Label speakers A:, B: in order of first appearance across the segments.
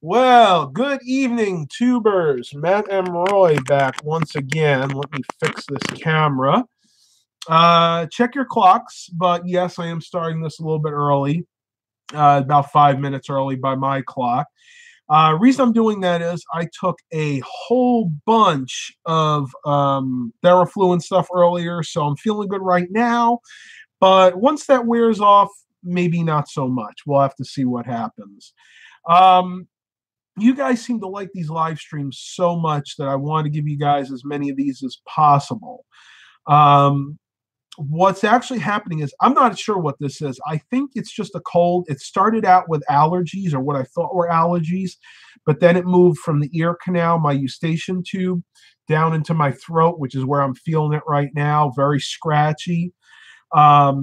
A: Well, good evening, tubers. Matt and Roy back once again. Let me fix this camera. Check your clocks, but yes, I am starting this a little bit early, about 5 minutes early by my clock. Reason I'm doing that is I took a whole bunch of Theraflu and stuff earlier, so I'm feeling good right now. But once that wears off, maybe not so much. We'll have to see what happens. You guys seem to like these live streams so much that I want to give you guys as many of these as possible. What's actually happening is I'm not sure what this is. I think it's just a cold. It started out with allergies, or what I thought were allergies, but then it moved from the ear canal, my eustachian tube, down into my throat, which is where I'm feeling it right now. Very scratchy. A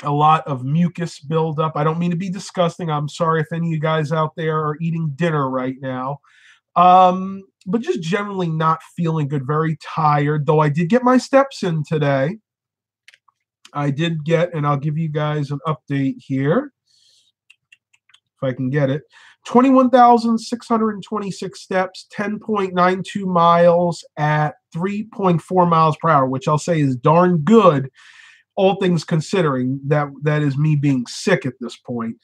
A: lot of mucus buildup. I don't mean to be disgusting. I'm sorry if any of you guys out there are eating dinner right now. But just generally not feeling good, very tired, though I did get my steps in today. I did get, and I'll give you guys an update here, if I can get it, 21,626 steps, 10.92 miles at 3.4 miles per hour, which I'll say is darn good, all things considering. That is me being sick at this point.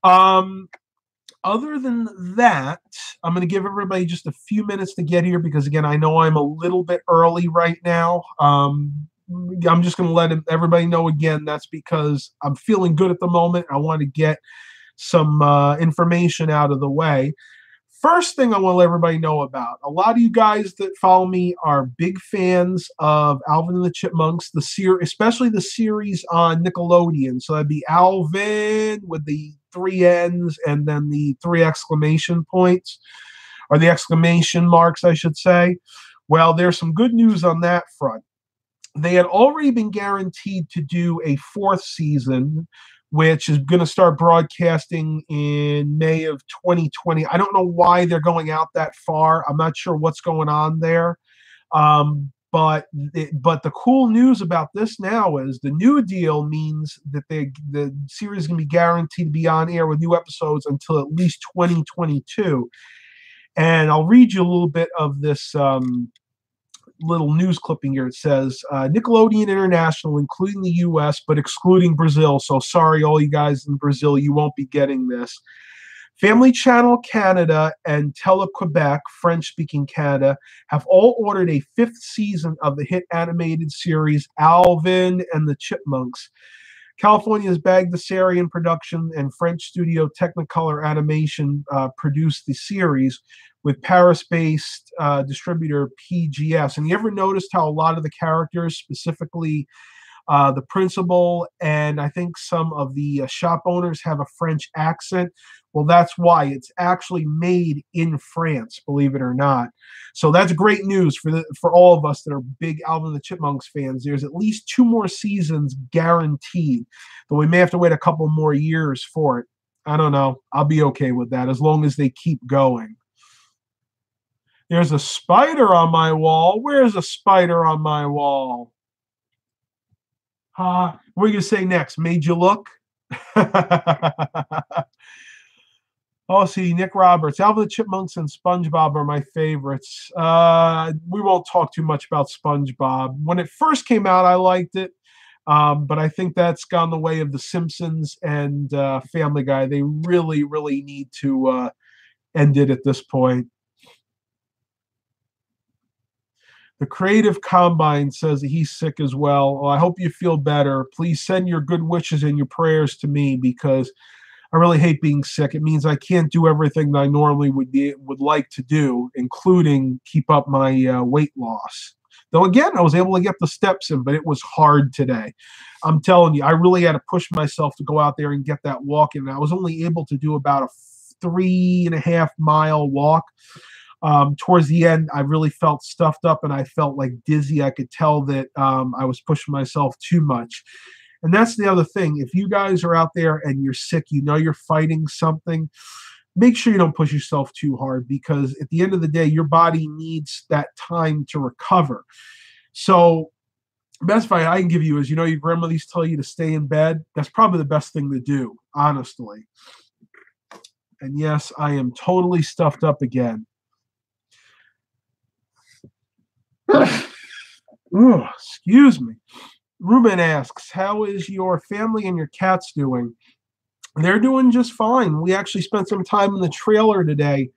A: Other than that, I'm going to give everybody just a few minutes to get here because, again, I know I'm a little bit early right now. I'm just going to let everybody know again, that's because I'm feeling good at the moment. I want to get some information out of the way. First thing I want to let everybody know about, a lot of you guys that follow me are big fans of Alvin and the Chipmunks, especially the series on Nickelodeon. So that'd be Alvin with the 3 N's and then the 3 exclamation points, or the exclamation marks, I should say. Well, there's some good news on that front. They had already been guaranteed to do a 4th season, which is going to start broadcasting in May of 2020. I don't know why they're going out that far. I'm not sure what's going on there. But the cool news about this now is the new deal means that the series is going to be guaranteed to be on air with new episodes until at least 2022. And I'll read you a little bit of this little news clipping here. It says Nickelodeon International, including the U.S., but excluding Brazil. So sorry, all you guys in Brazil, you won't be getting this. Family Channel Canada and Tele-Quebec, French-speaking Canada, have all ordered a 5th season of the hit animated series Alvin and the Chipmunks. California's Bagdasarian Production and French studio Technicolor Animation produced the series, with Paris-based distributor PGS. And you ever noticed how a lot of the characters, specifically the principal and I think some of the shop owners, have a French accent? Well, that's why. It's actually made in France, believe it or not. So that's great news for all of us that are big Alvin and the Chipmunks fans. There's at least 2 more seasons guaranteed, though we may have to wait a couple more years for it. I don't know. I'll be okay with that as long as they keep going. There's a spider on my wall. Where's a spider on my wall? What are you going to say next? Made you look? Oh, see, Nick Roberts. Alvin the Chipmunks and SpongeBob are my favorites. We won't talk too much about SpongeBob. When it first came out, I liked it. But I think that's gone the way of The Simpsons and Family Guy. They really, really need to end it at this point. The Creative Combine says that he's sick as well. Well, I hope you feel better. Please send your good wishes and your prayers to me because I really hate being sick. It means I can't do everything that I normally would like to do, including keep up my weight loss. Though, again, I was able to get the steps in, but it was hard today. I'm telling you, I really had to push myself to go out there and get that walk in. I was only able to do about a 3.5 mile walk. Towards the end, I really felt stuffed up and I felt like dizzy. I could tell that I was pushing myself too much. And that's the other thing. If you guys are out there and you're sick, you know you're fighting something, make sure you don't push yourself too hard because at the end of the day, your body needs that time to recover. So Best advice I can give you is, your grandmother used to tell you to stay in bed. That's probably the best thing to do, honestly. And yes, I am totally stuffed up again. Oh, excuse me. Ruben asks, how is your family and your cats doing? They're doing just fine. We actually spent some time in the trailer today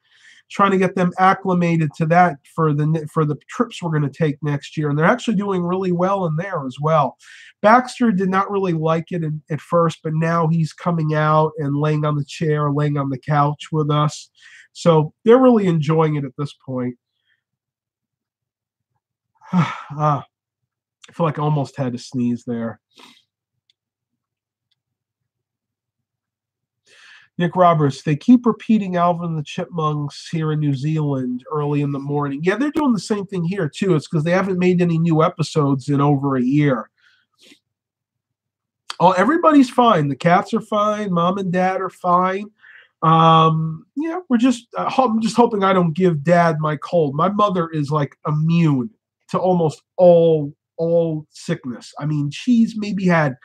A: trying to get them acclimated to that for the trips we're going to take next year, and they're actually doing really well in there as well. Baxter did not really like it at first, but now he's coming out and laying on the chair, laying on the couch with us. So they're really enjoying it at this point. I feel like I almost had to sneeze there. Nick Roberts, they keep repeating Alvin and the Chipmunks here in New Zealand early in the morning. Yeah, they're doing the same thing here, too. It's because they haven't made any new episodes in over a year. Oh, everybody's fine. The cats are fine. Mom and Dad are fine. Yeah, I'm just hoping I don't give Dad my cold. My mother is like immune to almost all sickness. I mean, she's maybe had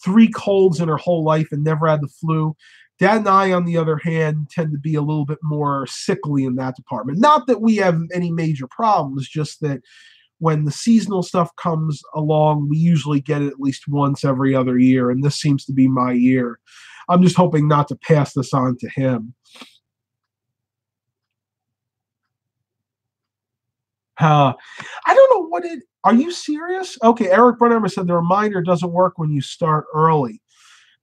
A: 3 colds in her whole life and never had the flu. Dad and I, on the other hand, tend to be a little bit more sickly in that department. Not that we have any major problems, just that when the seasonal stuff comes along, we usually get it at least once every other year, and this seems to be my year. I'm just hoping not to pass this on to him. I don't know what it. Are you serious? Okay, Eric Brunhammer said the reminder doesn't work when you start early.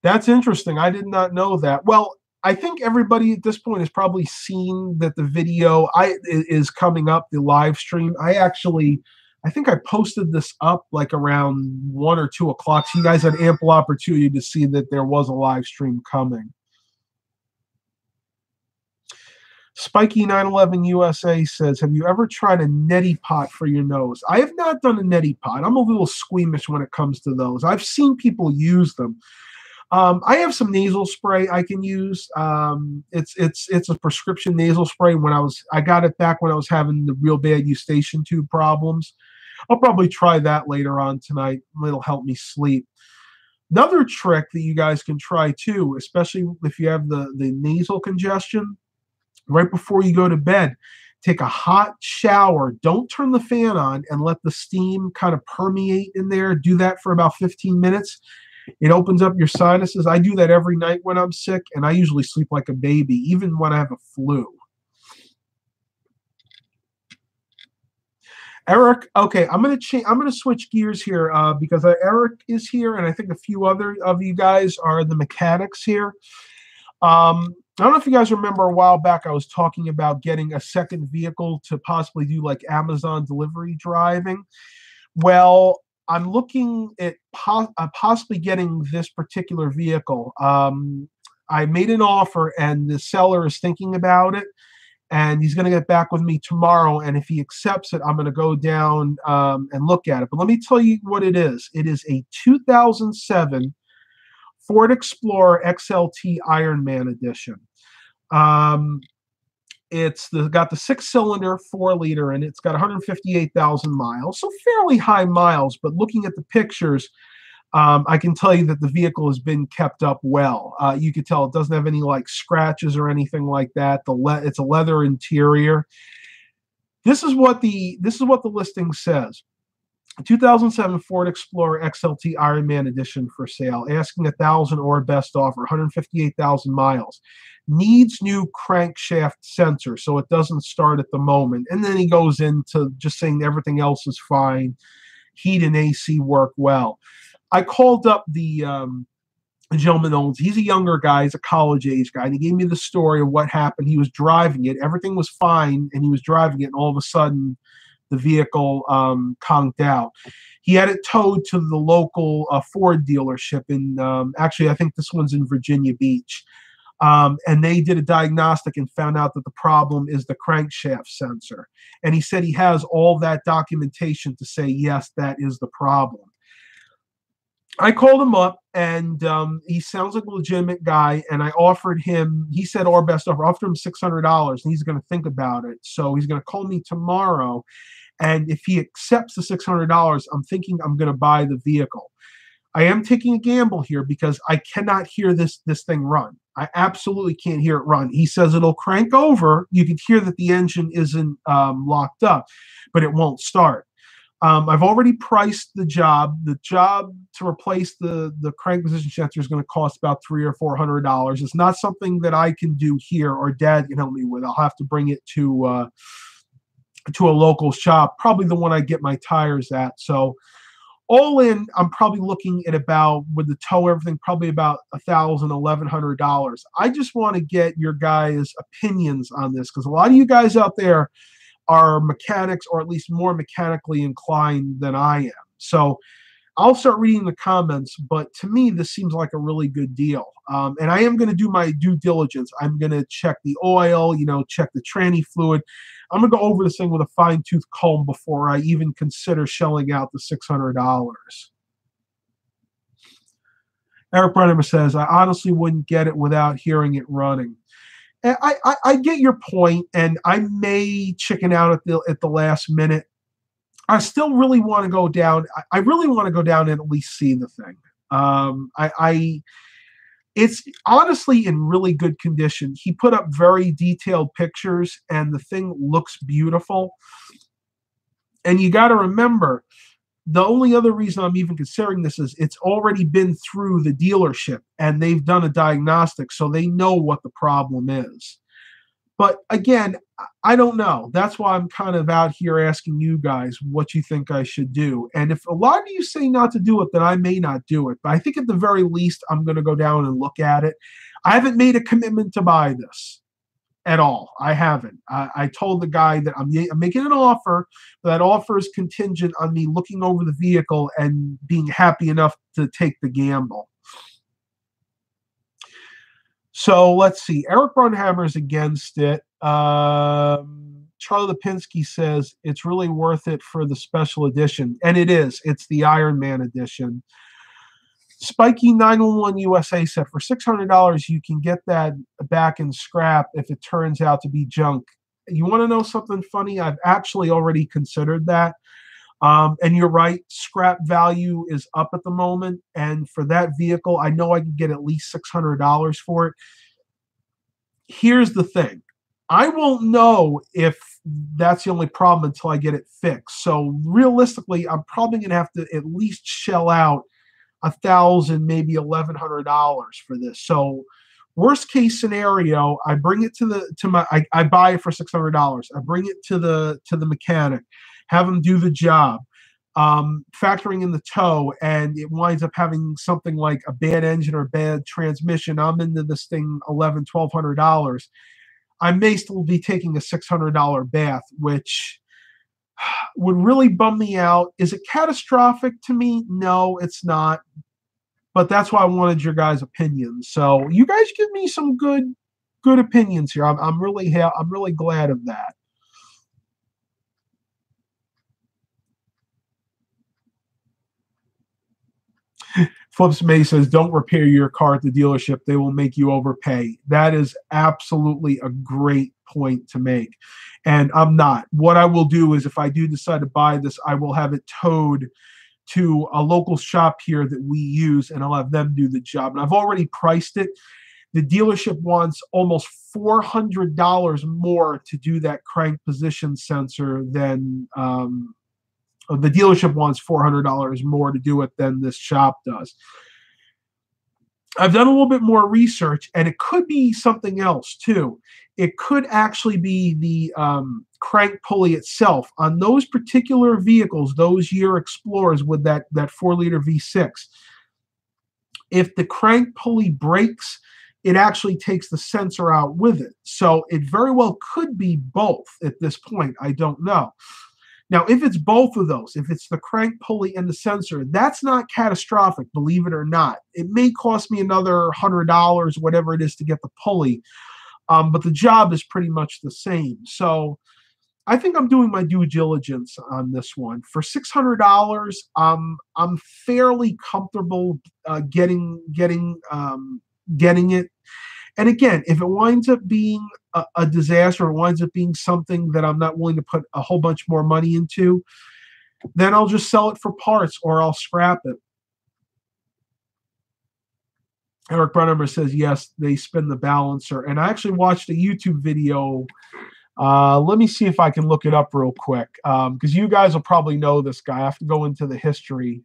A: That's interesting. I did not know that. Well, I think everybody at this point has probably seen that the video is coming up, the live stream. I think I posted this up like around 1 or 2 o'clock. So you guys had ample opportunity to see that there was a live stream coming. Spiky 911 USA says, have you ever tried a neti pot for your nose? I have not done a neti pot. I'm a little squeamish when it comes to those. I've seen people use them. I have some nasal spray I can use. It's a prescription nasal spray. I got it back when I was having the real bad eustachian tube problems. I'll probably try that later on tonight. It'll help me sleep. Another trick that you guys can try too, especially if you have the nasal congestion, right before you go to bed, take a hot shower. Don't turn the fan on and let the steam kind of permeate in there. Do that for about 15 minutes. It opens up your sinuses. I do that every night when I'm sick, and I usually sleep like a baby, even when I have a flu. Eric, okay, I'm gonna switch gears here because Eric is here, and I think a few other of you guys are the mechanics here. I don't know if you guys remember a while back I was talking about getting a second vehicle to possibly do like Amazon delivery driving. Well, I'm looking at possibly getting this particular vehicle. I made an offer, and the seller is thinking about it, and he's going to get back with me tomorrow. And if he accepts it, I'm going to go down and look at it. But let me tell you what it is. It is a 2007 Ford Explorer XLT Ironman Edition. It's got the 6-cylinder 4-liter, and it's got 158,000 miles, so fairly high miles. But looking at the pictures, I can tell you that the vehicle has been kept up well. You can tell it doesn't have any like scratches or anything like that. It's a leather interior. This is what the listing says. 2007 Ford Explorer XLT Ironman Edition for sale, asking $1,000 or best offer, 158,000 miles. Needs new crankshaft sensor, so it doesn't start at the moment. And then he goes into just saying everything else is fine. Heat and AC work well. I called up the gentleman owns. He's a younger guy. He's a college age guy, and he gave me the story of what happened. He was driving it. Everything was fine, and he was driving it, and all of a sudden, the vehicle conked out. He had it towed to the local Ford dealership in, actually, I think this one's in Virginia Beach. And they did a diagnostic and found out that the problem is the crankshaft sensor. And he said he has all that documentation to say, yes, that is the problem. I called him up, and he sounds like a legitimate guy, and I offered him, he said our best offer, offered him $600, and he's going to think about it. So he's going to call me tomorrow, And if he accepts the $600, I'm thinking I'm going to buy the vehicle. I am taking a gamble here because I cannot hear this thing run. I absolutely can't hear it run. He says it'll crank over. You can hear that the engine isn't locked up, but it won't start. I've already priced the job. The job to replace the crank position sensor is going to cost about $300 or $400. It's not something that I can do here or Dad can help me with. I'll have to bring it to a local shop, probably the one I get my tires at. So all in, I'm probably looking at about, with the tow, everything, probably about $1,000, $1,100. I just want to get your guys' opinions on this because a lot of you guys out there are mechanics, or at least more mechanically inclined than I am. So I'll start reading the comments, but to me, this seems like a really good deal. And I am going to do my due diligence. I'm going to check the oil, check the tranny fluid. I'm going to go over this thing with a fine-tooth comb before I even consider shelling out the $600. Eric Brunhammer says, I honestly wouldn't get it without hearing it running. And I get your point, and I may chicken out at the last minute. I still really want to go down. I really want to go down and at least see the thing. It's honestly in really good condition. He put up very detailed pictures, and the thing looks beautiful. And you got to remember, the only other reason I'm even considering this is it's already been through the dealership, and they've done a diagnostic, so they know what the problem is. But again, I don't know. That's why I'm kind of out here asking you guys what you think I should do. And if a lot of you say not to do it, then I may not do it. But I think at the very least, I'm going to go down and look at it. I haven't made a commitment to buy this at all. I haven't. I told the guy that I'm making an offer. That offer is contingent on me looking over the vehicle and being happy enough to take the gamble. So let's see. Eric Brunhammer is against it. Charlie Lipinski says it's really worth it for the special edition. And it is. It's the Iron Man edition. Spiky 911 USA said for $600, you can get that back in scrap if it turns out to be junk. You want to know something funny? I've actually already considered that. And you're right, scrap value is up at the moment. And for that vehicle, I know I can get at least $600 for it. Here's the thing. I won't know if that's the only problem until I get it fixed. So realistically, I'm probably going to have to at least shell out $1,000, maybe $1,100 for this. So worst case scenario, I bring it I buy it for $600. I bring it to the mechanic, have them do the job, factoring in the tow, and it winds up having something like a bad engine or bad transmission. I'm into this thing $1,100, $1,200. I may still be taking a $600 bath, which would really bum me out. Is it catastrophic to me? No, it's not. But that's why I wanted your guys' opinions. So you guys give me some good opinions here. I'm really glad of that. Flips May says, don't repair your car at the dealership. They will make you overpay. That is absolutely a great point to make. And I'm not. What I will do is if I do decide to buy this, I will have it towed to a local shop here that we use, and I'll have them do the job. And I've already priced it. The dealership wants almost $400 more to do that crank position sensor than the dealership wants $400 more to do it than this shop does. I've done a little bit more research, and it could be something else too. It could actually be the crank pulley itself. On those particular vehicles, those year Explorers with that 4-liter V6, if the crank pulley breaks, it actually takes the sensor out with it. So it very well could be both at this point. I don't know. Now, if it's both of those, if it's the crank pulley and the sensor, that's not catastrophic, believe it or not. It may cost me another $100, whatever it is, to get the pulley, but the job is pretty much the same. So I think I'm doing my due diligence on this one. For $600, I'm fairly comfortable getting it. And again, if it winds up being a disaster, or winds up being something that I'm not willing to put a whole bunch more money into, then I'll just sell it for parts or I'll scrap it. Eric Brunhammer says, yes, they spin the balancer. And I actually watched a YouTube video. Let me see if I can look it up real quick, because you guys will probably know this guy. I have to go into the history.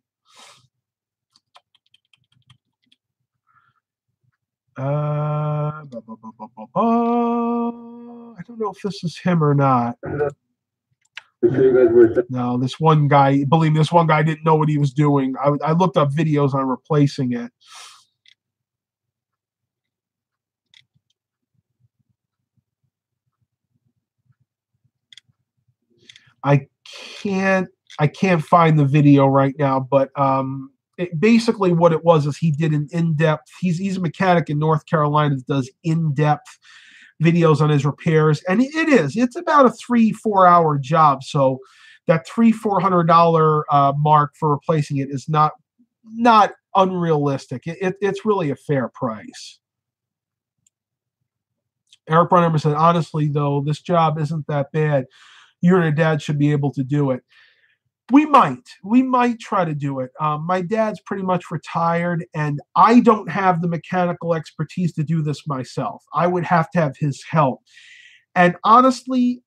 A: I don't know if this is him or not. No, this one guy, believe me, this one guy didn't know what he was doing. I looked up videos on replacing it. I can't find the video right now, but basically what it was is he did an in-depth. He's a mechanic in North Carolina that does in-depth videos on his repairs, and it's about a 3-4 hour job. So that $400 mark for replacing it is not unrealistic. It's really a fair price. Eric Brunhammer said, honestly, though, this job isn't that bad. You and your dad should be able to do it. We might try to do it. My dad's pretty much retired, and I don't have the mechanical expertise to do this myself. I would have to have his help. And honestly,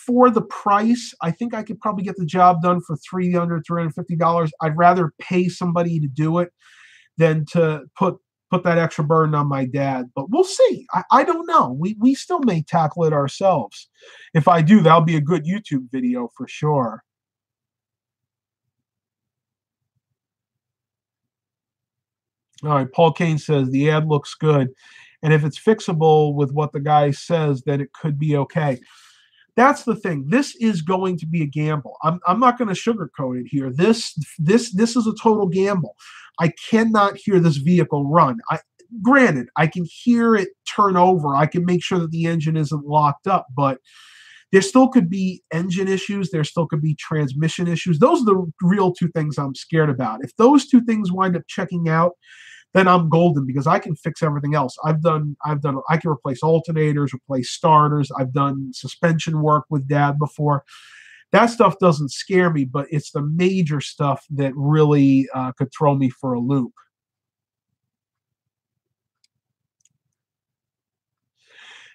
A: for the price, I think I could probably get the job done for $350. I'd rather pay somebody to do it than to put that extra burden on my dad. But we'll see. I don't know. We still may tackle it ourselves. If I do, that'll be a good YouTube video for sure. All right, Paul Kane says the ad looks good, and if it's fixable with what the guy says, then it could be okay. That's the thing. This is going to be a gamble. I'm not going to sugarcoat it here. This is a total gamble. I cannot hear this vehicle run. Granted, I can hear it turn over. I can make sure that the engine isn't locked up, but there still could be engine issues. There still could be transmission issues. Those are the real two things I'm scared about. If those two things wind up checking out, then I'm golden because I can fix everything else. I can replace alternators, replace starters. I've done suspension work with Dad before. That stuff doesn't scare me, but it's the major stuff that really could throw me for a loop.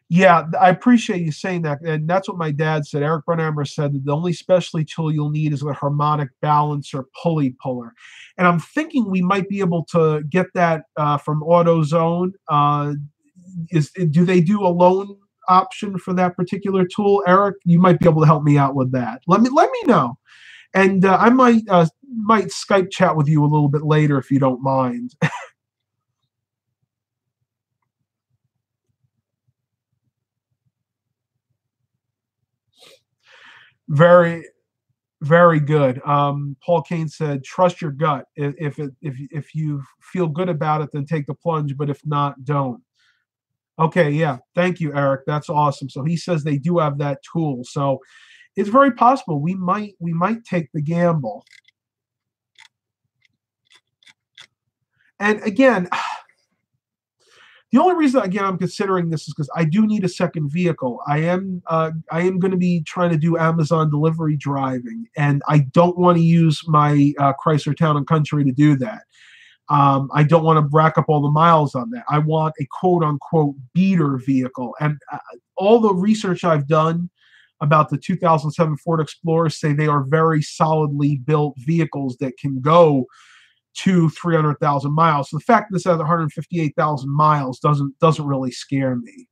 A: Yeah, I appreciate you saying that. And that's what my dad said. Eric Brunhammer said that the only specialty tool you'll need is a harmonic balancer pulley puller. And I'm thinking we might be able to get that from AutoZone. Do they do a loan option for that particular tool? Eric, you might be able to help me out with that. Let me know. And I might Skype chat with you a little bit later if you don't mind. Very, very good. Paul Kane said, "Trust your gut. If you feel good about it, then take the plunge. But if not, don't." Okay, yeah. Thank you, Eric. That's awesome. So he says they do have that tool. So it's very possible we might take the gamble. And again, the only reason, again, I'm considering this is because I do need a second vehicle. I am going to be trying to do Amazon delivery driving, and I don't want to use my Chrysler Town and Country to do that. I don't want to rack up all the miles on that. I want a quote-unquote beater vehicle. And all the research I've done about the 2007 Ford Explorers say they are very solidly built vehicles that can go to 300,000 miles. So the fact that this has 158,000 miles doesn't really scare me.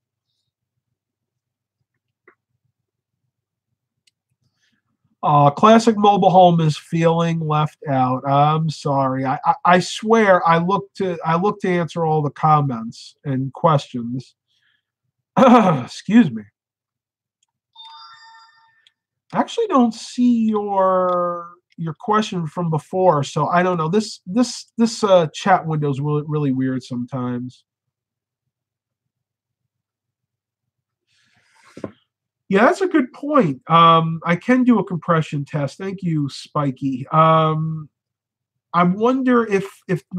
A: Classic Mobile Home is feeling left out. I'm sorry. I swear I look to answer all the comments and questions. Excuse me. I actually don't see your question from before, so I don't know. This chat window is really weird sometimes. Yeah, that's a good point. I can do a compression test. Thank you, Spiky. I wonder if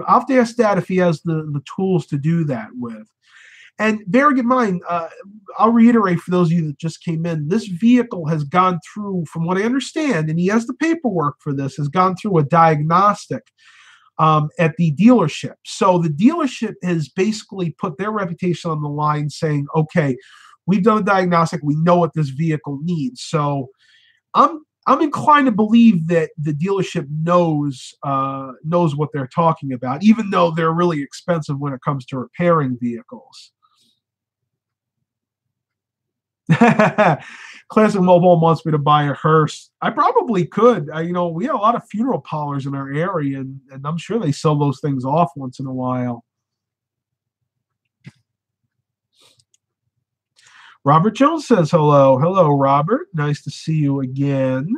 A: I'll have to ask Dad if he has the tools to do that with. And bearing in mind, I'll reiterate for those of you that just came in, this vehicle has gone through, from what I understand, and he has the paperwork for this, has gone through a diagnostic at the dealership. So the dealership has basically put their reputation on the line saying, okay, we've done a diagnostic. We know what this vehicle needs. So I'm inclined to believe that the dealership knows what they're talking about, even though they're really expensive when it comes to repairing vehicles. Classic Mobile wants me to buy a hearse. I probably could. We have a lot of funeral parlors in our area, and I'm sure they sell those things off once in a while. Robert Jones says hello. Hello, Robert. Nice to see you again.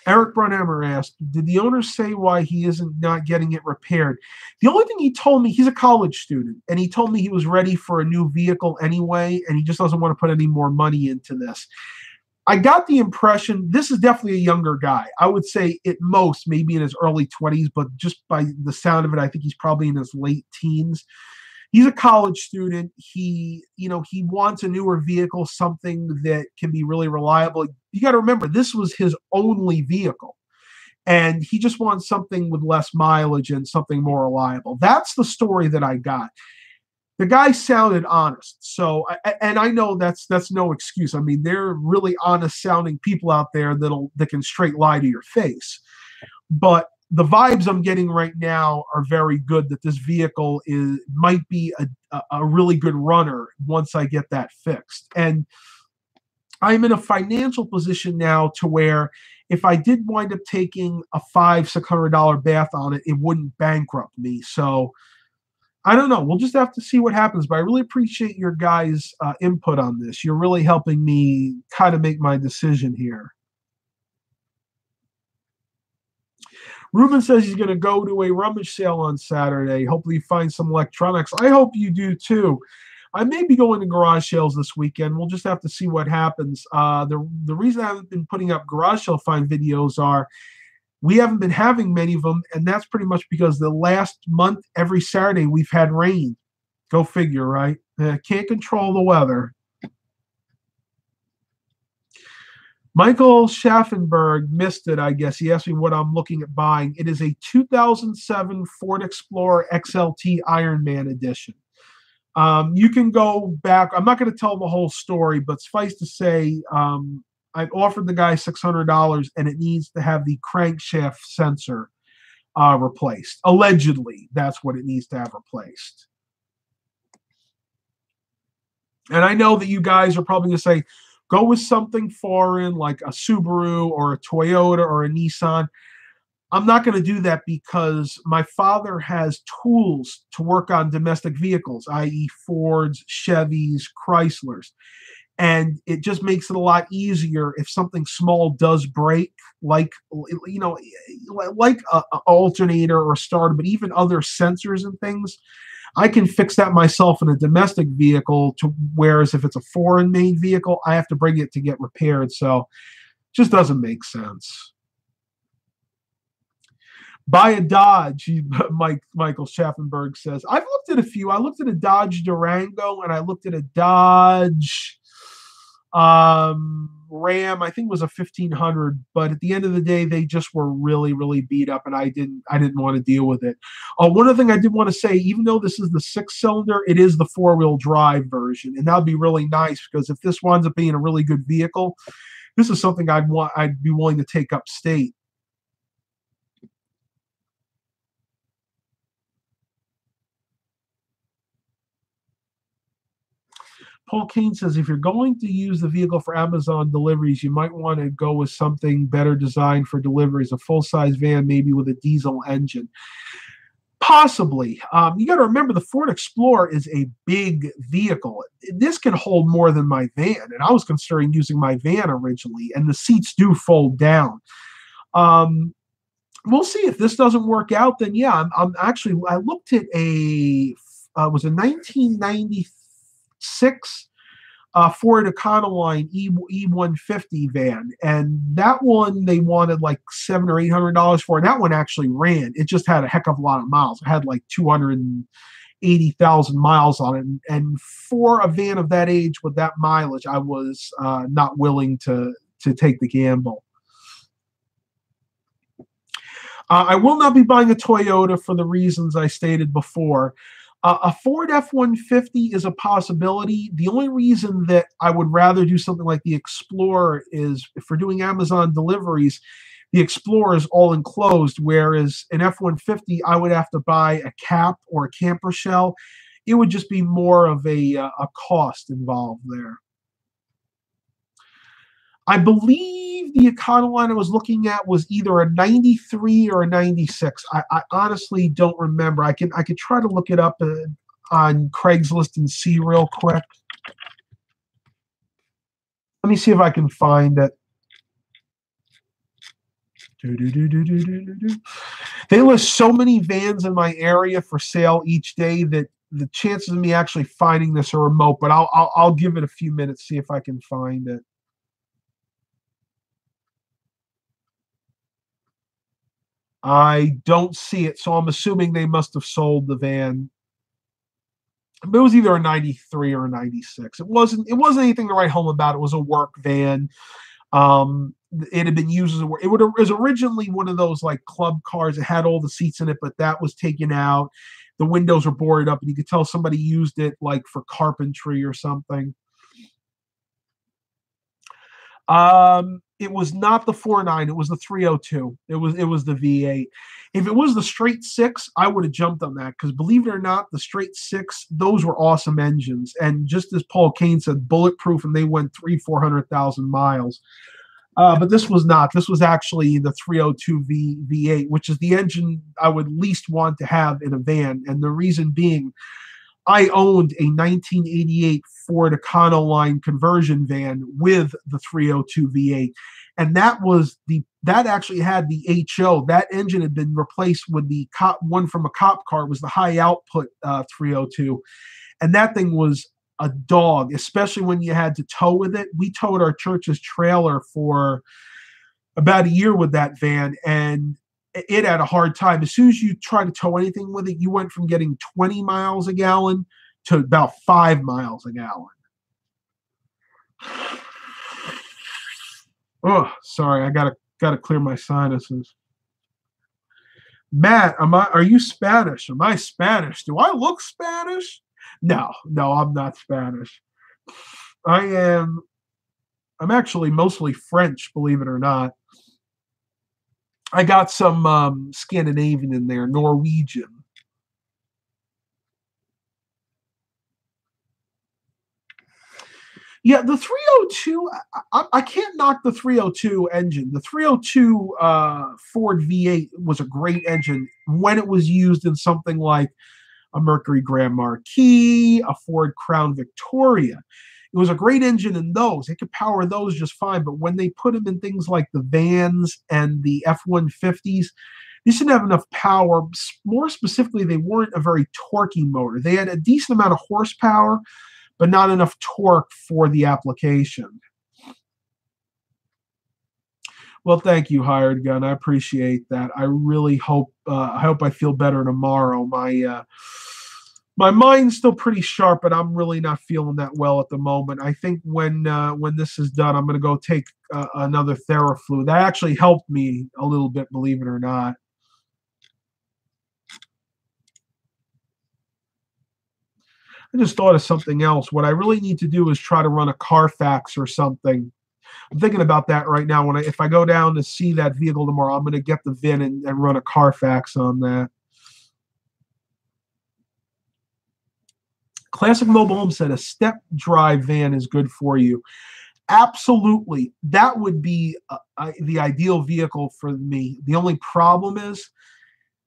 A: Eric Brunhammer asked, did the owner say why he isn't not getting it repaired? The only thing he told me, he's a college student, and he told me he was ready for a new vehicle anyway, and he just doesn't want to put any more money into this. I got the impression this is definitely a younger guy. I would say at most maybe in his early 20s, but just by the sound of it, I think he's probably in his late teens. He's a college student. He wants a newer vehicle, something that can be really reliable. You got to remember, this was his only vehicle, and he just wants something with less mileage and something more reliable. That's the story that I got. The guy sounded honest. So, and I know that's no excuse. I mean, there are really honest sounding people out there that can straight lie to your face. But the vibes I'm getting right now are very good that this vehicle might be a really good runner once I get that fixed. And I'm in a financial position now to where if I did wind up taking a $500-$600 bath on it, it wouldn't bankrupt me. So I don't know. We'll just have to see what happens. But I really appreciate your guys' input on this. You're really helping me kind of make my decision here. Ruben says he's going to go to a rummage sale on Saturday. Hopefully you find some electronics. I hope you do too. I may be going to garage sales this weekend. We'll just have to see what happens. The reason I haven't been putting up garage sale find videos are we haven't been having many of them, and that's pretty much because the last month, every Saturday, we've had rain. Go figure, right? Can't control the weather. Michael Schaffenberg missed it, I guess. He asked me what I'm looking at buying. It is a 2007 Ford Explorer XLT Ironman edition. You can go back. I'm not going to tell the whole story, but suffice to say, I offered the guy $600, and it needs to have the crankshaft sensor replaced. Allegedly, that's what it needs to have replaced. And I know that you guys are probably going to say, go with something foreign like a Subaru or a Toyota or a Nissan. I'm not going to do that because my father has tools to work on domestic vehicles, i.e. Fords, Chevys, Chryslers. And it just makes it a lot easier if something small does break, like a alternator or a starter, but even other sensors and things. I can fix that myself in a domestic vehicle, whereas if it's a foreign-made vehicle, I have to bring it to get repaired. So it just doesn't make sense. Buy a Dodge, Michael Schaffenberg says. I've looked at a few. I looked at a Dodge Durango, and I looked at a Dodge Ram. I think it was a 1500, but at the end of the day, they just were really, really beat up, and I didn't want to deal with it. One other thing I did want to say, even though this is the 6-cylinder, it is the 4-wheel drive version, and that would be really nice because if this winds up being a really good vehicle, this is something I'd be willing to take upstate. Paul Kane says, if you're going to use the vehicle for Amazon deliveries, you might want to go with something better designed for deliveries, a full-size van, maybe with a diesel engine. Possibly. You got to remember the Ford Explorer is a big vehicle. This can hold more than my van, and I was considering using my van originally, and the seats do fold down. We'll see if this doesn't work out. Then yeah, I looked at it was a 1996 Ford Econoline E150 van, and that one they wanted like $700 or $800 for. And that one actually ran. It just had a heck of a lot of miles. It had like 280,000 miles on it, and for a van of that age with that mileage, I was not willing to take the gamble. I will not be buying a Toyota for the reasons I stated before. A Ford F-150 is a possibility. The only reason that I would rather do something like the Explorer is if we're doing Amazon deliveries, the Explorer is all enclosed, whereas an F-150, I would have to buy a cap or a camper shell. It would just be more of a cost involved there. I believe the Econoline I was looking at was either a 93 or a 96. I honestly don't remember. I could try to look it up on Craigslist and see real quick. Let me see if I can find it. They list so many vans in my area for sale each day that the chances of me actually finding this are remote. But I'll give it a few minutes, see if I can find it. I don't see it, so I'm assuming they must have sold the van. But it was either a 93 or a 96. It wasn't anything to write home about. It was a work van. It had been used as it was originally one of those like club cars. It had all the seats in it, but that was taken out. The windows were boarded up, and you could tell somebody used it like for carpentry or something. It was not the 4.9. It was the 302. It was the V8. If it was the straight six, I would have jumped on that because believe it or not, the straight six, those were awesome engines. And just as Paul Kane said, bulletproof, and they went 400,000 miles. But this was not. This was actually the 302 V8, which is the engine I would least want to have in a van. And the reason being, I owned a 1988 Ford Econoline conversion van with the 302 V8, and that actually had the HO. That engine had been replaced with the one from a cop car. It was the high output 302, and that thing was a dog, especially when you had to tow with it. We towed our church's trailer for about a year with that van, and it had a hard time. As soon as you try to tow anything with it, you went from getting 20 miles a gallon to about 5 miles a gallon. Oh, sorry, I gotta clear my sinuses. Matt, are you Spanish? Am I Spanish? Do I look Spanish? No, I'm not Spanish. I'm actually mostly French, believe it or not. I got some Scandinavian in there, Norwegian. Yeah, the 302, I can't knock the 302 engine. The 302 Ford V8 was a great engine when it was used in something like a Mercury Grand Marquis, a Ford Crown Victoria. It was a great engine in those. It could power those just fine. But when they put them in things like the vans and the F-150s, they didn't have enough power. More specifically, they weren't a very torquey motor. They had a decent amount of horsepower, but not enough torque for the application. Well, thank you, Hired Gun. I appreciate that. I really hope I feel better tomorrow. My mind's still pretty sharp, but I'm really not feeling that well at the moment. I think when this is done, I'm going to go take another Theraflu. That actually helped me a little bit, believe it or not. I just thought of something else. What I really need to do is try to run a Carfax or something. I'm thinking about that right now. If I go down to see that vehicle tomorrow, I'm going to get the VIN and run a Carfax on that. Classic Mobile Home said a step drive van is good for you. Absolutely. That would be the ideal vehicle for me. The only problem is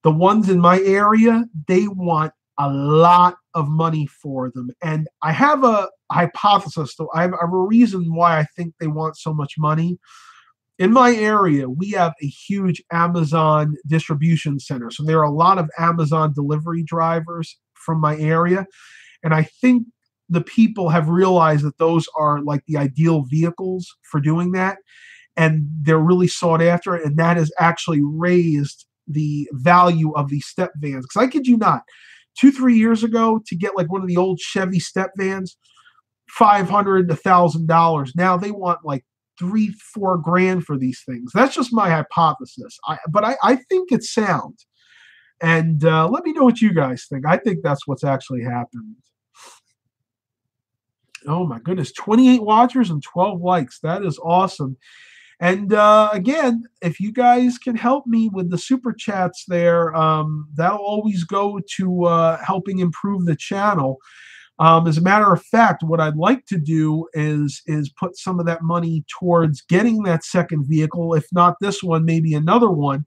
A: the ones in my area, they want a lot of money for them. And I have a hypothesis. So I have a reason why I think they want so much money. In my area, we have a huge Amazon distribution center. So there are a lot of Amazon delivery drivers from my area. And I think the people have realized that those are like the ideal vehicles for doing that, and they're really sought after, and that has actually raised the value of these step vans. Because I kid you not, 2-3 years ago, to get like one of the old Chevy step vans, $500 to $1,000. Now they want like 3-4 grand for these things. That's just my hypothesis. But I think it's sound. And let me know what you guys think. I think that's what's actually happened. Oh my goodness, 28 watchers and 12 likes. That is awesome. And again, if you guys can help me with the super chats there, that'll always go to helping improve the channel. As a matter of fact, what I'd like to do is put some of that money towards getting that second vehicle. If not this one, maybe another one.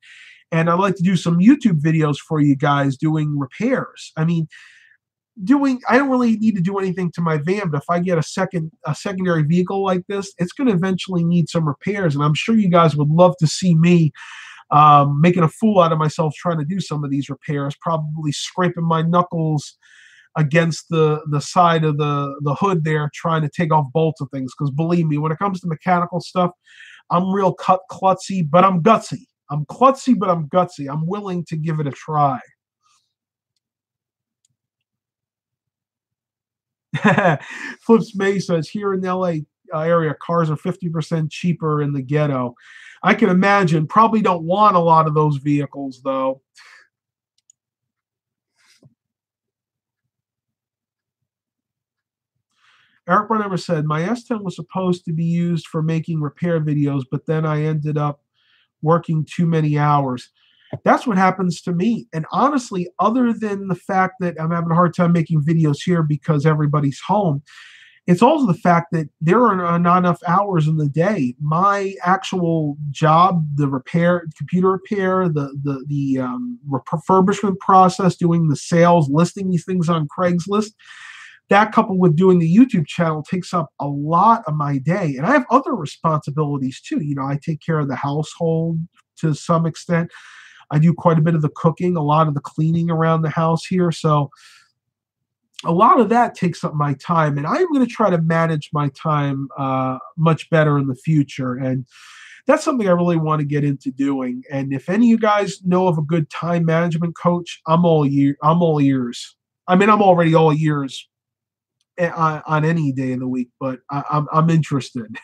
A: And I'd like to do some YouTube videos for you guys doing repairs. I mean, I don't really need to do anything to my van, but if I get a secondary vehicle like this, it's going to eventually need some repairs, and I'm sure you guys would love to see me making a fool out of myself trying to do some of these repairs, probably scraping my knuckles against the side of the hood there, trying to take off bolts of things. Because believe me, when it comes to mechanical stuff, I'm real klutzy, but I'm gutsy. I'm klutzy, but I'm gutsy. I'm willing to give it a try. Flips May says, here in the LA area, cars are 50% cheaper in the ghetto. I can imagine. Probably don't want a lot of those vehicles, though. Eric Brunhammer said, my S10 was supposed to be used for making repair videos, but then I ended up working too many hours. That's what happens to me. And honestly, other than the fact that I'm having a hard time making videos here because everybody's home, it's also the fact that there are not enough hours in the day. My actual job, the computer repair, the refurbishment process, doing the sales, listing these things on Craigslist, that coupled with doing the YouTube channel takes up a lot of my day. And I have other responsibilities too. You know, I take care of the household to some extent. I do quite a bit of the cooking, a lot of the cleaning around the house here. So a lot of that takes up my time. And I'm going to try to manage my time much better in the future. And that's something I really want to get into doing. And if any of you guys know of a good time management coach, I'm all ears. I mean, I'm already all ears on any day of the week, but I'm interested.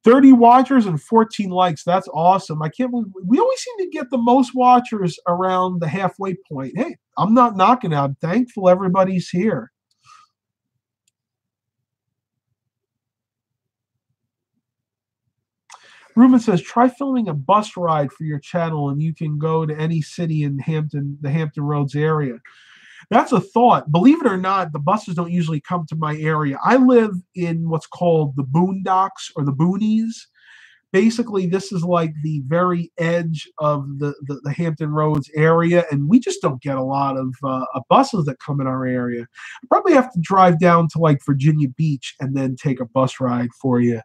A: 30 watchers and 14 likes. That's awesome. I can't believe we always seem to get the most watchers around the halfway point. Hey, I'm not knocking it. I'm thankful everybody's here. Ruben says, try filming a bus ride for your channel and you can go to any city in the Hampton Roads area. That's a thought. Believe it or not, the buses don't usually come to my area. I live in what's called the boondocks or the boonies. Basically, this is like the very edge of the Hampton Roads area, and we just don't get a lot of buses that come in our area. I probably have to drive down to like Virginia Beach and then take a bus ride for you.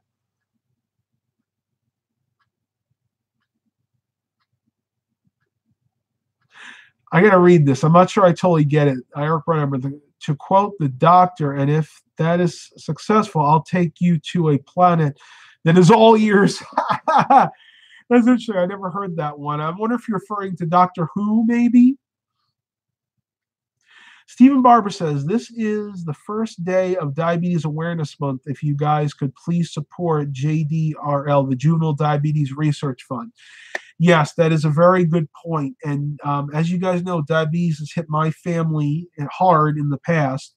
A: I got to read this. I'm not sure I totally get it. Eric Brunhammer, to quote the doctor, and if that is successful, I'll take you to a planet that is all ears. That's interesting. I never heard that one. I wonder if you're referring to Doctor Who, maybe? Stephen Barber says, this is the first day of Diabetes Awareness Month. If you guys could please support JDRL, the Juvenile Diabetes Research Fund. Yes, that is a very good point. And as you guys know, diabetes has hit my family hard in the past.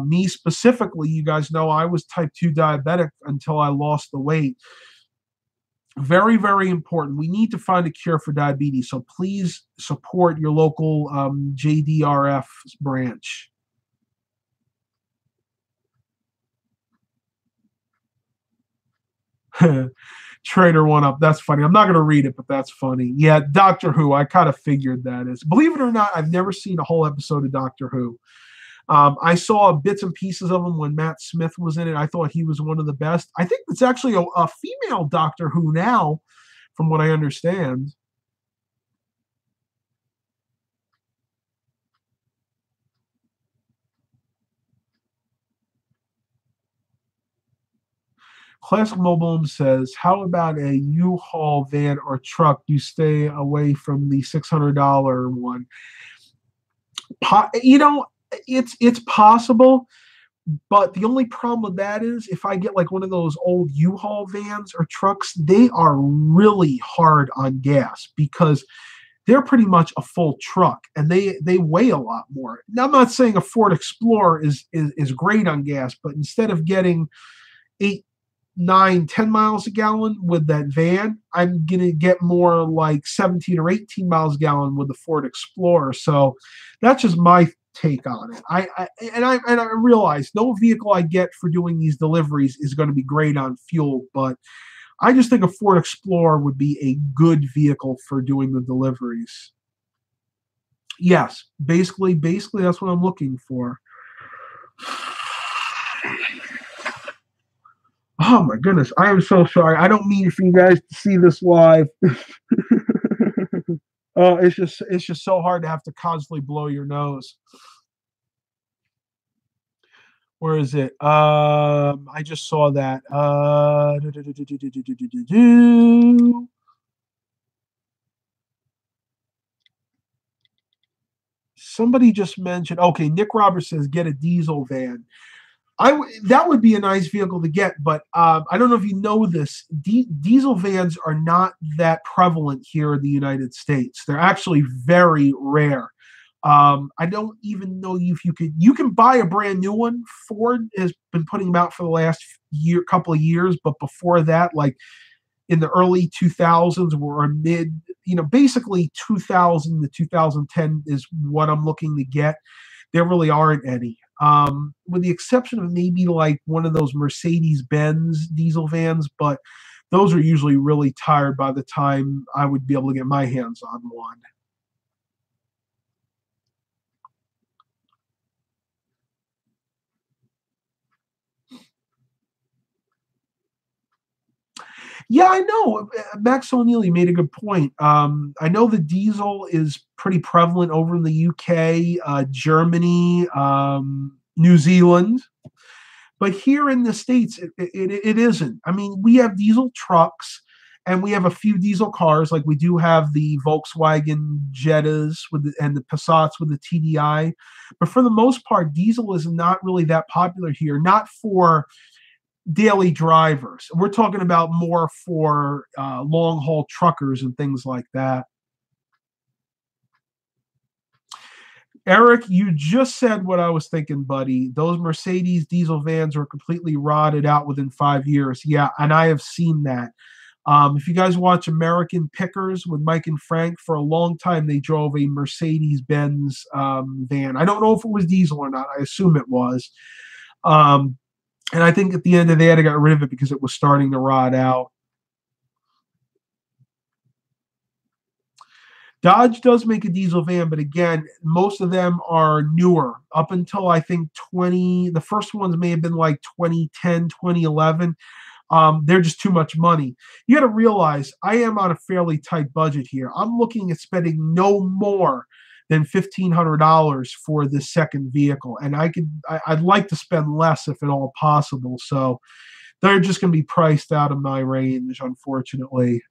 A: Me specifically, you guys know I was type 2 diabetic until I lost the weight. Very, very important. We need to find a cure for diabetes. So please support your local JDRF branch. Trader one up. That's funny. I'm not going to read it, but that's funny. Yeah, Doctor Who. I kind of figured that is. Believe it or not, I've never seen a whole episode of Doctor Who. I saw bits and pieces of him when Matt Smith was in it. I thought he was one of the best. I think it's actually a female Doctor Who now, from what I understand. Classic Mobile Home says, how about a U-Haul van or truck? You stay away from the $600 one. You know, it's possible, but the only problem with that is if I get like one of those old U-Haul vans or trucks, they are really hard on gas because they're pretty much a full truck and they weigh a lot more. Now, I'm not saying a Ford Explorer is great on gas, but instead of getting 8, 9, 10 miles a gallon with that van, I'm gonna get more like 17 or 18 miles a gallon with the Ford Explorer. So that's just my take on it. I realize no vehicle I get for doing these deliveries is going to be great on fuel, but I just think a Ford Explorer would be a good vehicle for doing the deliveries. Yes, basically that's what I'm looking for. Oh my goodness, I am so sorry. I don't mean for you guys to see this live. It's just so hard to have to constantly blow your nose. Where is it? I just saw that. Somebody just mentioned. Okay, Nick Roberts says get a diesel van. That would be a nice vehicle to get, but I don't know if you know this. Diesel vans are not that prevalent here in the United States. They're actually very rare. I don't even know if you can buy a brand new one. Ford has been putting them out for the last couple of years, but before that, like in the early 2000s or mid, basically 2000 to 2010 is what I'm looking to get. There really aren't any. With the exception of maybe like one of those Mercedes-Benz diesel vans, but those are usually really tired by the time I would be able to get my hands on one. Yeah, I know. Max O'Neill, you made a good point. I know the diesel is pretty prevalent over in the UK, Germany, New Zealand. But here in the States, it isn't. I mean, we have diesel trucks and we have a few diesel cars. Like we do have the Volkswagen Jettas and the Passats with the TDI. But for the most part, diesel is not really that popular here, not for daily drivers. We're talking about more for long haul truckers and things like that. Eric, you just said what I was thinking, buddy. Those Mercedes diesel vans are completely rotted out within 5 years. Yeah, and I have seen that. If you guys watch American Pickers with Mike and Frank, for a long time they drove a Mercedes Benz van. I don't know if it was diesel or not. I assume it was. And I think at the end of the day, they got rid of it because it was starting to rot out. Dodge does make a diesel van, but again, most of them are newer. Up until I think the first ones may have been like 2010, 2011. They're just too much money. You got to realize I am on a fairly tight budget here. I'm looking at spending no more than $1,500 for this second vehicle, and I'd like to spend less if at all possible. So they're just going to be priced out of my range, unfortunately.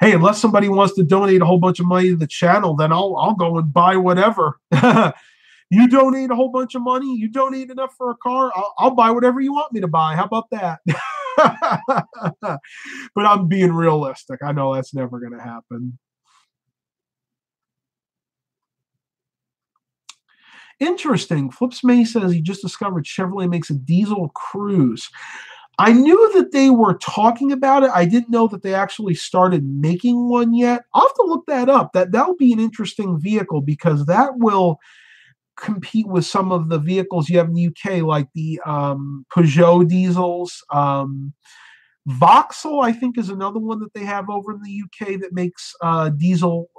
A: Hey, unless somebody wants to donate a whole bunch of money to the channel, then I'll go and buy whatever. You donate a whole bunch of money, you donate enough for a car, I'll buy whatever you want me to buy. How about that? But I'm being realistic. I know that's never going to happen. Interesting. Flips May says he just discovered Chevrolet makes a diesel Cruze. I knew that they were talking about it. I didn't know that they actually started making one yet. I'll have to look that up. That'll be an interesting vehicle because that will compete with some of the vehicles you have in the UK, like the Peugeot diesels. Vauxhall, I think, is another one that they have over in the UK that makes diesel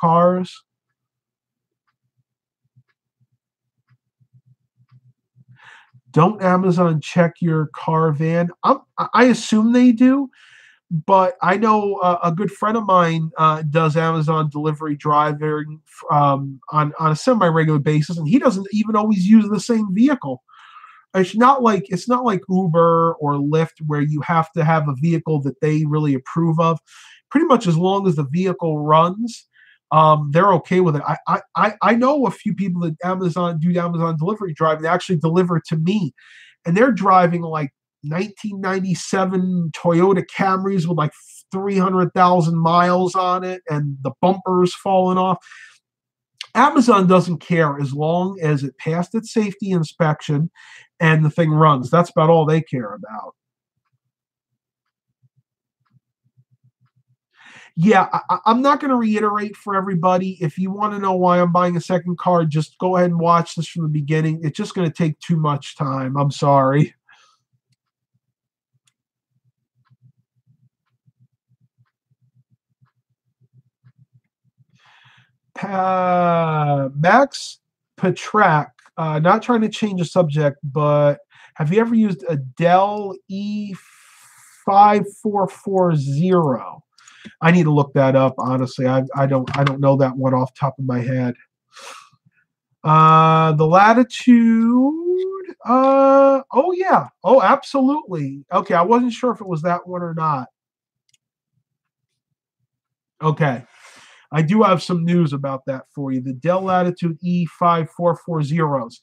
A: cars. Don't Amazon check your car van? I assume they do, but I know a good friend of mine does Amazon delivery driving on a semi-regular basis, and he doesn't even always use the same vehicle. It's not like Uber or Lyft where you have to have a vehicle that they really approve of. Pretty much as long as the vehicle runs, they're okay with it. I know a few people that Amazon delivery drive. They actually deliver to me, and they're driving like 1997 Toyota Camrys with like 300,000 miles on it, and the bumpers falling off. Amazon doesn't care as long as it passed its safety inspection and the thing runs. That's about all they care about. Yeah, I'm not going to reiterate for everybody. If you want to know why I'm buying a second car, just go ahead and watch this from the beginning. It's just going to take too much time. I'm sorry. Max Petrak, not trying to change the subject, but have you ever used a Dell E5440? I need to look that up. Honestly, I don't know that one off the top of my head. The latitude. Oh yeah. Oh, absolutely. Okay, I wasn't sure if it was that one or not. Okay. I do have some news about that for you. The Dell Latitude E5440s.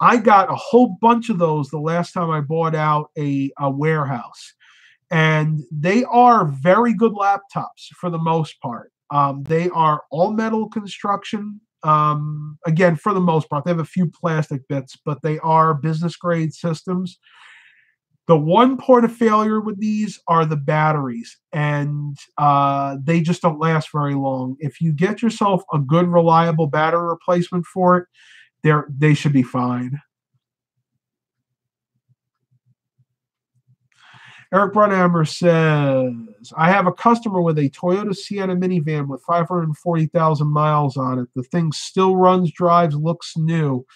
A: I got a whole bunch of those the last time I bought out a warehouse. And they are very good laptops for the most part. They are all metal construction. Again, for the most part, they have a few plastic bits, but they are business grade systems. The one point of failure with these are the batteries, and they just don't last very long. If you get yourself a good, reliable battery replacement for it, they should be fine. Eric Brunhammer says, I have a customer with a Toyota Sienna minivan with 540,000 miles on it. The thing still runs, drives, looks new.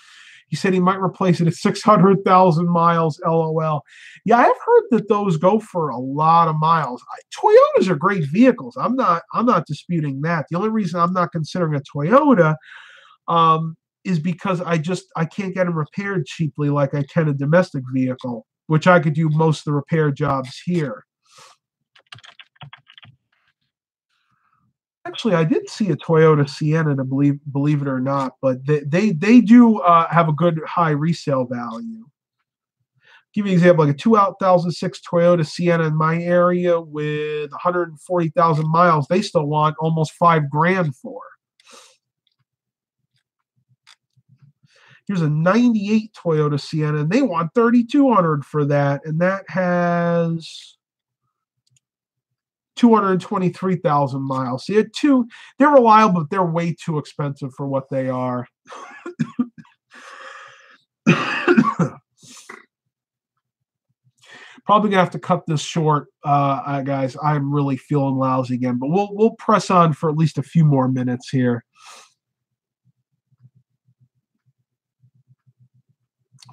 A: He said he might replace it at 600,000 miles, LOL. Yeah, I've heard that those go for a lot of miles. Toyotas are great vehicles. I'm not disputing that. The only reason I'm not considering a Toyota is because I can't get them repaired cheaply like I can a domestic vehicle, which I could do most of the repair jobs here. Actually, I did see a Toyota Sienna, to believe it or not, but they do have a good high resale value. Give you an example, like a 2006 Toyota Sienna in my area with 140,000 miles, they still want almost $5,000 for. Here's a 98 Toyota Sienna, and they want 3,200 for that, and that has 223,000 miles. See, they're reliable, but they're way too expensive for what they are. Probably gonna have to cut this short, guys. I'm really feeling lousy again, but we'll press on for at least a few more minutes here.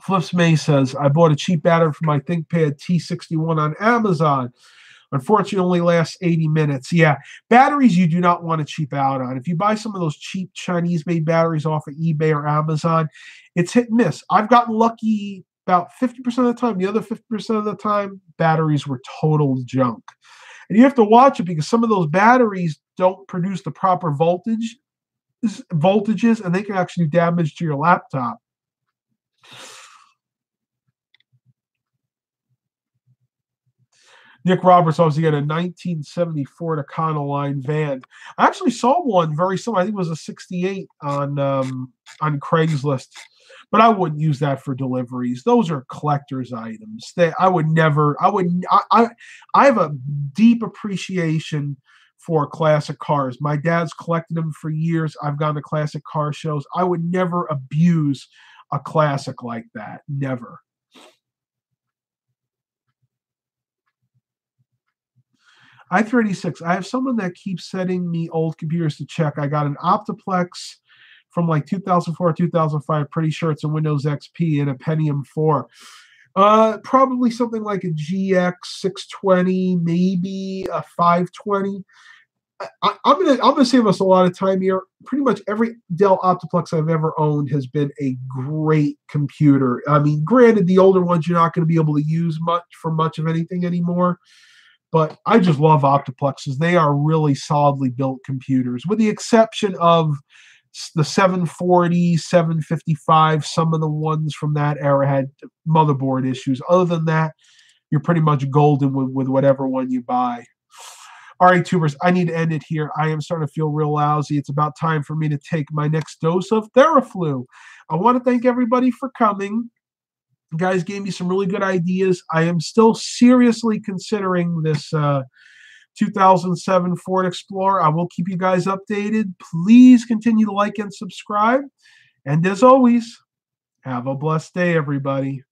A: Flips May says, I bought a cheap battery for my ThinkPad T61 on Amazon. Unfortunately, only lasts 80 minutes. Yeah, batteries you do not want to cheap out on. If you buy some of those cheap Chinese-made batteries off of eBay or Amazon, it's hit and miss. I've gotten lucky about 50% of the time. The other 50% of the time, batteries were total junk. And you have to watch it because some of those batteries don't produce the proper voltages, and they can actually do damage to your laptop. Nick Roberts obviously got a 1974 Econoline van. I actually saw one very similar. I think it was a 68 on Craigslist, but I wouldn't use that for deliveries. Those are collector's items. I would never. I have a deep appreciation for classic cars. My dad's collected them for years. I've gone to classic car shows. I would never abuse a classic like that. Never. I-36. I have someone that keeps sending me old computers to check. I got an Optiplex from like 2004 or 2005. Pretty sure it's a Windows XP and a Pentium 4. Probably something like a GX 620, maybe a 520. I'm gonna save us a lot of time here. Pretty much every Dell Optiplex I've ever owned has been a great computer. I mean, granted, the older ones you're not going to be able to use much for much of anything anymore. But I just love Optiplexes. They are really solidly built computers, with the exception of the 740, 755. Some of the ones from that era had motherboard issues. Other than that, you're pretty much golden with whatever one you buy. All right, tubers, I need to end it here. I am starting to feel real lousy. It's about time for me to take my next dose of Theraflu. I want to thank everybody for coming. You guys gave me some really good ideas. I am still seriously considering this 2007 Ford Explorer. I will keep you guys updated. Please continue to like and subscribe. And as always, have a blessed day, everybody.